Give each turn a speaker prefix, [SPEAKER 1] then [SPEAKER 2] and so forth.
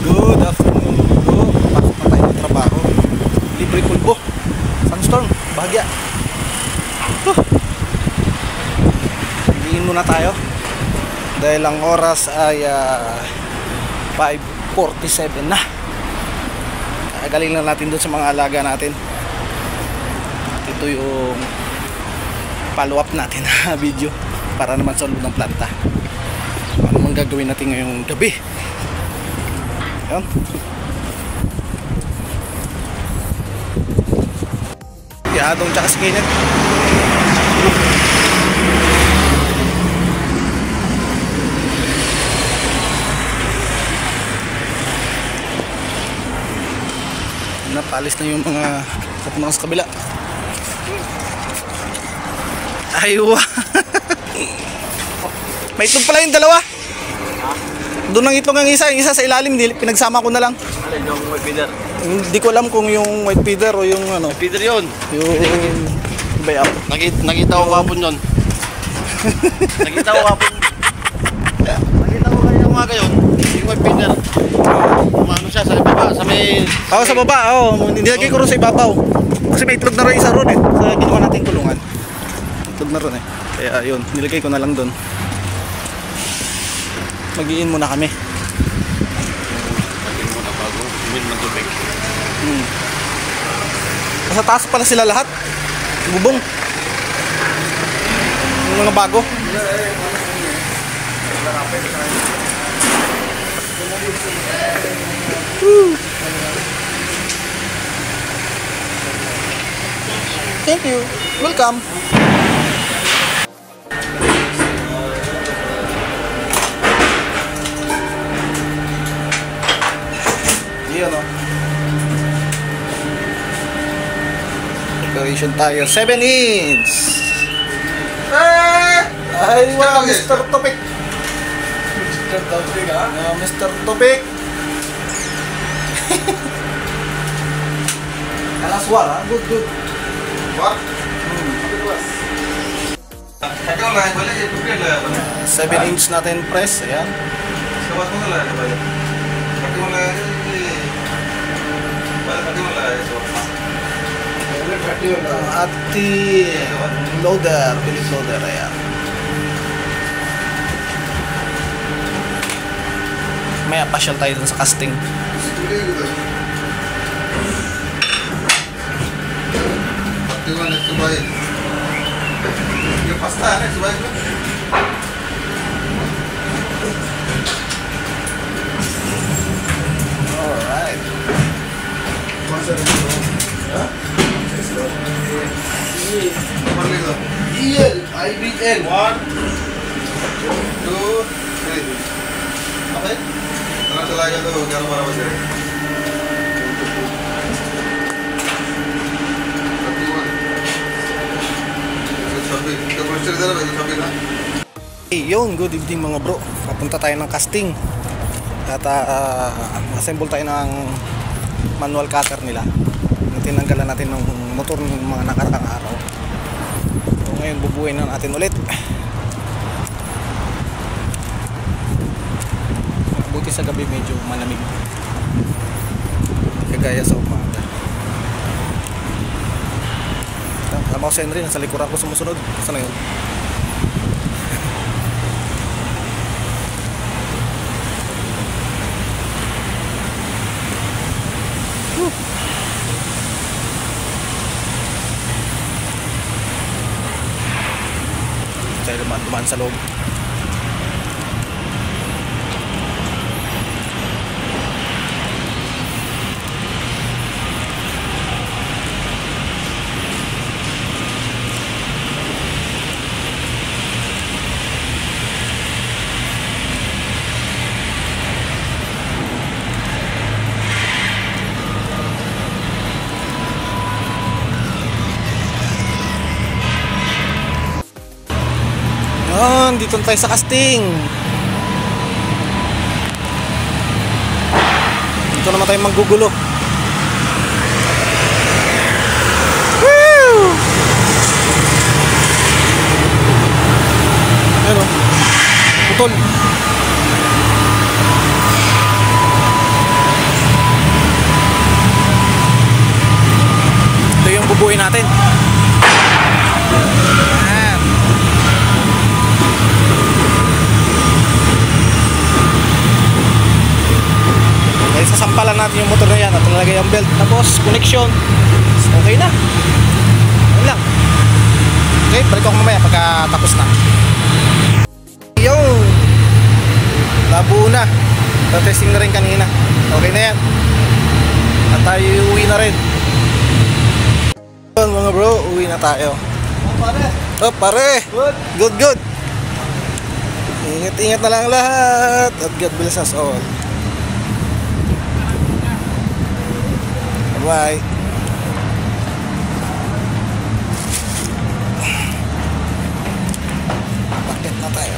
[SPEAKER 1] Good afternoon bro. Pasok na tayo ng trabaho. Libre pulbo. Sunstorm, bahagya. Hingin muna tayo. Dahil ang oras ay 5:47 na. Kagaling lang natin doon sa mga alaga natin. Ito yung follow up natin na video para naman sa loob ng planta. Ano man gagawin natin ngayong gabi. Ayan. Yadong tsaka si Kenneth. Napalis na yung mga kapunang sa kabila. Aywa. May itlog pala yung dalawa. Doon ang itlog ang isa. Yung isa sa ilalim. Pinagsama ko na lang.
[SPEAKER 2] Alin yung white feather?
[SPEAKER 1] Hindi ko alam kung yung white feather o yung ano.
[SPEAKER 2] White feather yun.
[SPEAKER 1] Yung bayaw.
[SPEAKER 2] Nakita ko kapon yun. Nakita ko kapon. Nakita ko kayo mga gayon. Yung white feather. Ano siya sa baba. Sa may...
[SPEAKER 1] Oo, sa baba. Oo. Nilagay ko rin sa ibabaw. Kasi may itlog na rin isa ron eh. Sa ginawa natin kulungan. Itlog na ron eh. Kaya yun. Nilagay ko na lang doon. Mag-iin muna kami.
[SPEAKER 2] Mag-iin muna bago umin ng tubig.
[SPEAKER 1] Sa taas pala sila lahat. Bubong. Yung mga bago. Thank you. Welcome. Yan o. Decoration tayo. 7 inch. Ay, wow, Mr. Topik.
[SPEAKER 2] Mr. Topik ha?
[SPEAKER 1] Mr. Topik. Alaswar ha? Good, good.
[SPEAKER 2] What?
[SPEAKER 1] 7 inch natin press. Ayan. Ating loader, Philip loader, ayan. Maya pasyal tayo dun sa casting. Alright.
[SPEAKER 2] IBN 1, 2, 3. Okay? Terang talaga to, gano'n para masaya. 31.
[SPEAKER 1] Hey, yun, good evening mga bro. Papunta tayo ng casting. At assemble tayo ng manual cutter nila. Tinanggalan natin ng motor ng mga nakaraang araw. So ngayon bubuuin na natin ulit. Buti sa gabi medyo malamig. Kagaya sa umaga. Tama ko si Henry, nasa likuran ko sumusunod. Saan na yun? Tayo dumaan sa loob. Yan, dito tayo sa casting. Dito naman tayo manggugulo. Woo! Ayun o, putol. sasampalan natin yung motor na yan at nalagay ang belt. Tapos connection. Okay na. Ayun lang. Okay, balik ako mamaya pagkatapos na. Yung labo na. Testing na rin kanina. Okay na yan. At tayo uwi na rin. Mga bro, uwi na tayo. Oh pare. Good, good. Ingat-ingat na lang lahat. At God bless us all. Bye. Bakit na tayo?